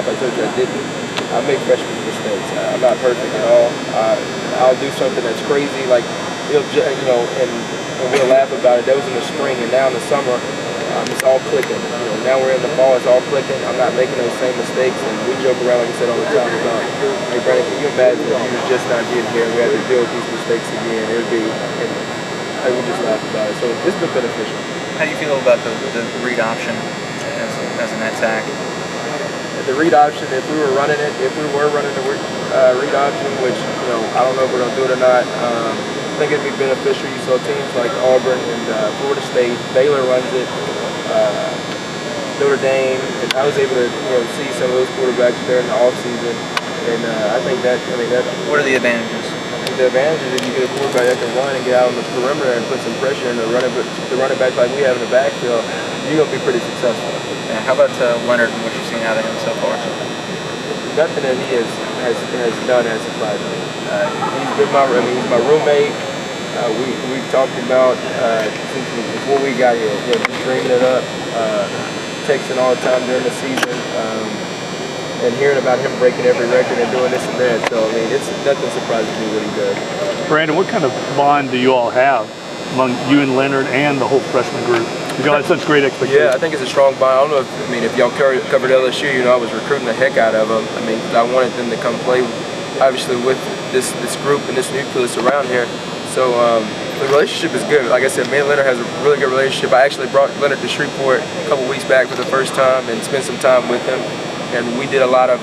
half, I told you I didn't. I make freshman mistakes. I'm not perfect at all. I'll do something that's crazy, like and we'll laugh about it. That was in the spring, and now in the summer, it's all clicking. Now we're in the fall, it's all clicking. I'm not making those same mistakes, and we joke around, like I said, all the time about, hey, Brandon, can you imagine if you were just not getting here and we had to deal with these mistakes again? It would be, and we just laugh about it. So it's been beneficial. How do you feel about the read option as an attack? The read option, if we were running the read option, which I don't know if we're gonna do it or not. I think it'd be beneficial. You saw teams like Auburn and Florida State. Baylor runs it. Notre Dame, and I was able to see some of those quarterbacks during the off season, and I think that. What are the advantages? The advantage is if you get a quarterback that can run and get out on the perimeter and put some pressure in the running back like we have in the backfield, you're gonna be pretty successful. And how about Leonard and what you've seen out of him so far? Nothing that he has done has surprised me. He's been he's my roommate. We've talked about since before we got here, just dreaming it up, texting all the time during the season, and hearing about him breaking every record and doing this and that. So it's nothing surprises me what he does. Brandon, what kind of bond do you all have among you and Leonard and the whole freshman group? You guys have such great expectations. Yeah, I think it's a strong bond. I don't know if y'all covered LSU, I was recruiting the heck out of them. I wanted them to come play, obviously, with this group and this nucleus around here. So the relationship is good. Like I said, me and Leonard has a really good relationship. I actually brought Leonard to Shreveport a couple weeks back for the first time and spent some time with him. And we did a lot of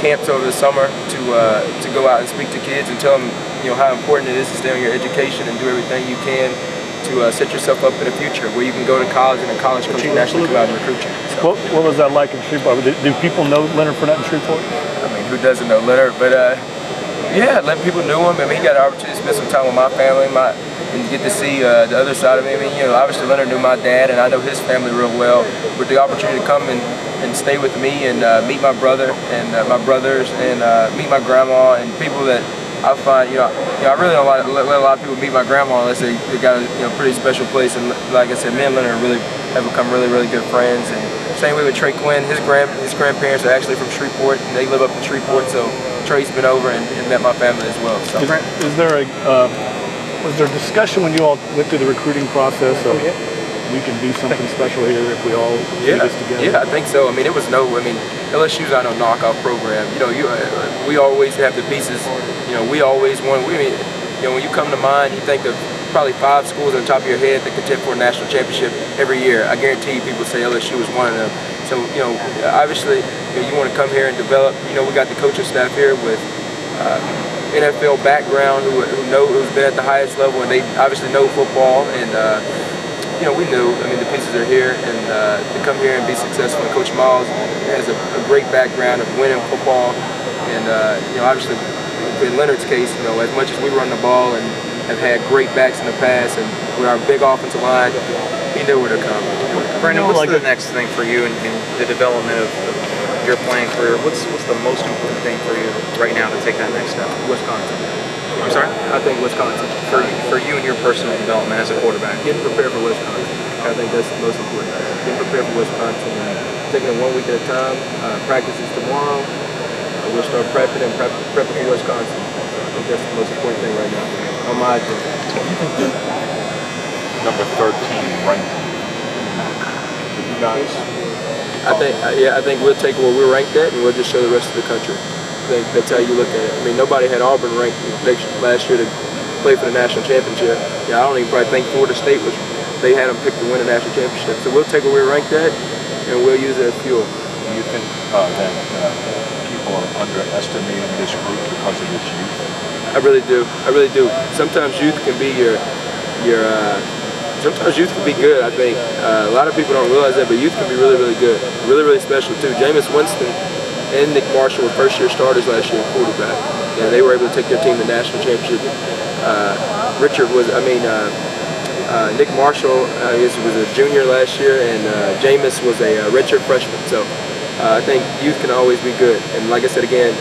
camps over the summer to go out and speak to kids and tell them how important it is to stay on your education and do everything you can to set yourself up in the future where you can go to college and a college coach can actually come out and recruit you. So. What was that like in Shreveport? Do people know Leonard Fournette in Shreveport? Who doesn't know Leonard? But yeah, people knew him. He got an opportunity to spend some time with my family and get to see the other side of me. Obviously Leonard knew my dad, and I know his family real well. With the opportunity to come and stay with me and meet my brother and my brothers and meet my grandma and people that I find, I really don't let a lot of people meet my grandma unless they got a pretty special place. And like I said, me and Leonard really have become really, really good friends. And same way with Trey Quinn. His grandparents are actually from Shreveport, and they live up in Shreveport. So Trey's been over and met my family as well. So. Was there a discussion when you all went through the recruiting process of we can do something special here if we all do this together? Yeah, I think so. It was LSU's not no knockoff program. We always have the pieces. We always want. When you come to mind, you think of probably 5 schools on the top of your head that contend for a national championship every year. I guarantee you, people say LSU is one of them. So obviously, you want to come here and develop. We got the coaching staff here with NFL background who's been at the highest level, and they obviously know football. And we knew. The pieces are here, and to come here and be successful. And Coach Miles has a great background of winning football, and obviously. In Leonard's case, as much as we run the ball and have had great backs in the past, and with our big offensive line, he knew where to come. Brandon, what's the next thing for you in the development of your playing career? What's the most important thing for you right now to take that next step? Wisconsin. I'm sorry? I think Wisconsin. For you and your personal development as a quarterback? Getting prepared for Wisconsin. I think that's the most important thing. Getting prepared for Wisconsin and taking it 1 week at a time. Practice is tomorrow. We'll start prepping for Wisconsin. I think that's the most important thing right now on my agenda. Do you think that number 13 ranked you guys? I think we'll take where we're ranked at and we'll just show the rest of the country. I think that's how you look at it. Nobody had Auburn ranked last year to play for the national championship. I don't even probably think Florida State they had them picked to win the national championship. So we'll take where we're ranked at and we'll use it as fuel. Do you think that people are underestimating this group because of its youth? I really do. Sometimes youth can be sometimes youth can be good, I think. A lot of people don't realize that, but youth can be really, really good. Really, really special too. Jameis Winston and Nick Marshall were first-year starters last year at quarterback. And they were able to take their team to the national championship. Nick Marshall was a junior last year, and Jameis was a redshirt freshman. So I think youth can always be good. And like I said again,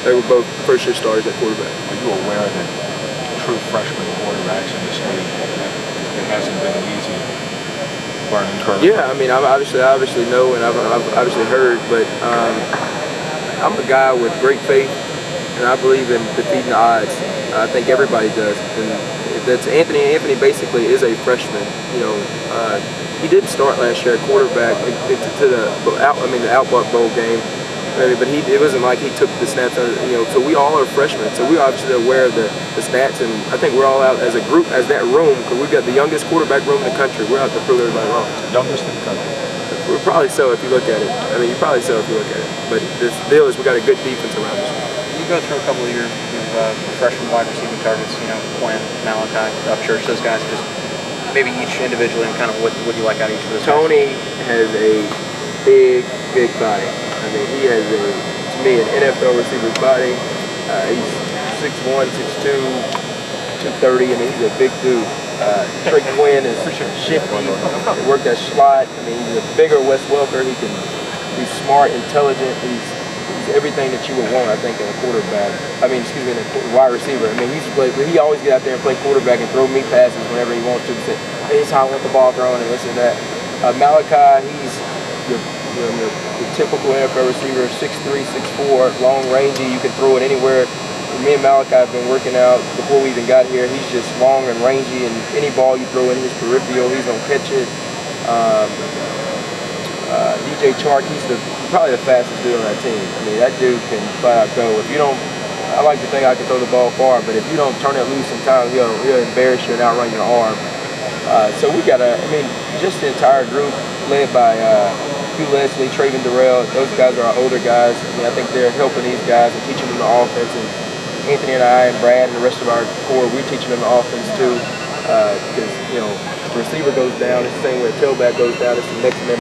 they were both first-year starters at quarterback. Are you aware that true freshman quarterbacks in this league, it hasn't been easy learning curve? Yeah, I mean, I obviously know, and I've obviously heard, but I'm a guy with great faith, and I believe in defeating the odds. I think everybody does, and that's Anthony. Anthony basically is a freshman. You know, he didn't start last year at quarterback to the Outback Bowl game. I mean, but it wasn't like he took the snaps. You know, so we all are freshmen. So we're obviously aware of the stats, and I think we're all out as a group, as that room, because we've got the youngest quarterback room in the country. We're out to prove everybody wrong. Youngest in the country. We're probably so if you look at it. I mean, you probably so if you look at it. But the deal is we got a good defense around us. You go through a couple of your freshman wide receiving targets, you know, Quinn, Malachi, Upchurch, those guys, just maybe each individually and kind of what you like out of each of those guys. Tony has a big body. I mean, he has to me, an NFL receiver's body. He's 6'1", 6'2", 230. I mean, he's a big dude. Trey Quinn is shifty. He worked that slot. I mean, he's a bigger Wes Welker. He's smart, intelligent. He's everything that you would want, I think, in a quarterback. I mean, excuse me, in a wide receiver. I mean, he always get out there and play quarterback and throw me passes whenever he wants to. Say, hey, this is how I want the ball thrown and this and that. Malachi, he's the typical NFL receiver, 6'3", 6'4", long, rangy. You can throw it anywhere. Me and Malachi have been working out before we even got here. He's just long and rangy, and any ball you throw in his peripheral, he's gonna catch it. DJ Chark, he's probably the fastest dude on that team. I mean, that dude can flat out go. If you don't, I like to think I can throw the ball far, but if you don't turn it loose in time, he'll embarrass you and outrun your arm. So we got just the entire group led by Hugh Leslie, Traven Durrell. Those guys are our older guys. I mean, I think they're helping these guys and teaching them the offense. And Anthony and I and Brad and the rest of our core, we're teaching them the offense too. Because, you know, the receiver goes down, it's the same way a tailback goes down, it's the next man.